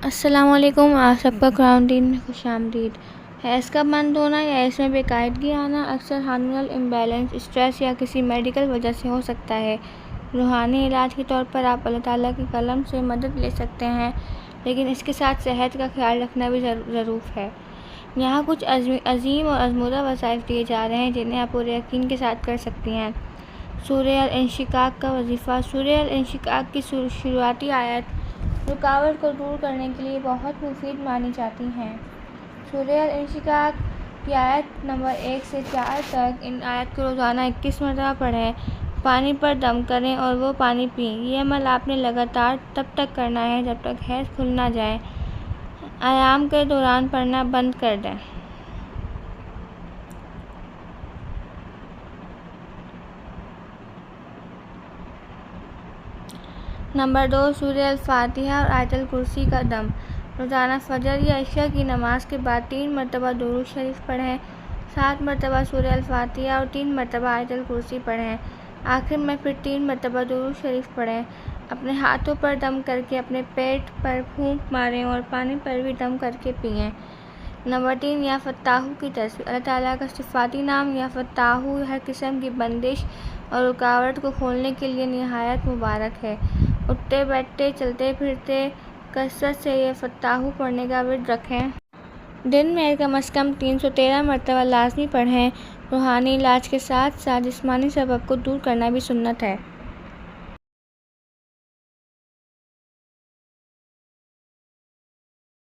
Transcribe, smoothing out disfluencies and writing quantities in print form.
السلام علیکم، آپ سب کا قرآن میں خوش آمدید۔ حیض کا بند ہونا یا اس میں بے قاعدگی آنا اکثر ہارمونل امبیلنس، اسٹریس یا کسی میڈیکل وجہ سے ہو سکتا ہے۔ روحانی علاج کے طور پر آپ اللہ تعالیٰ کے کلام سے مدد لے سکتے ہیں، لیکن اس کے ساتھ صحت کا خیال رکھنا بھی ضروری ہے۔ یہاں کچھ عظیم اور آزمودہ وظائف دیے جا رہے ہیں جنہیں آپ پورے یقین کے ساتھ کر سکتی ہیں۔ سورہ الانشقاق کا وظیفہ۔ سورہ الانشقاق کی شروعاتی آیات رکاوٹ کو دور کرنے کے لیے بہت مفید مانی جاتی ہیں۔ سورہ الانشقاق کی آیت نمبر 1 سے 4 تک۔ ان آیات کو روزانہ 21 مرتبہ پڑھیں، پانی پر دم کریں اور وہ پانی پئیں۔ یہ عمل آپ نے لگاتار تب تک کرنا ہے جب تک حیض کھل نہ جائے۔ ایام کے دوران پڑھنا بند کر دیں۔ نمبر 2، سورہ الفاتحہ اور آیت الکرسی کا دم۔ روزانہ فجر یا عشاء کی نماز کے بعد 3 مرتبہ درود شریف پڑھیں، 7 مرتبہ سورہ الفاتحہ اور 3 مرتبہ آیت الکرسی پڑھیں۔ آخر میں پھر 3 مرتبہ درود شریف پڑھیں۔ اپنے ہاتھوں پر دم کرکے اپنے پیٹ پر پھونک ماریں اور پانی پر بھی دم کرکے پئیں۔ نمبر 3، یا فتاحو کی تصویر۔ اللہ تعالیٰ کا صفاتی نام یا فتاحو ہر قسم کی بندش اور رکاوٹ کو کھولنے کے لیے نہایت مبارک ہے۔ اٹھتے بیٹھتے چلتے پھرتے کثرت سے یا فتاحو پڑھنے کا ورد رکھیں۔ دن میں کم از کم 313 مرتبہ لازمی پڑھیں۔ روحانی علاج کے ساتھ ساتھ جسمانی سبب کو دور کرنا بھی سنت ہے۔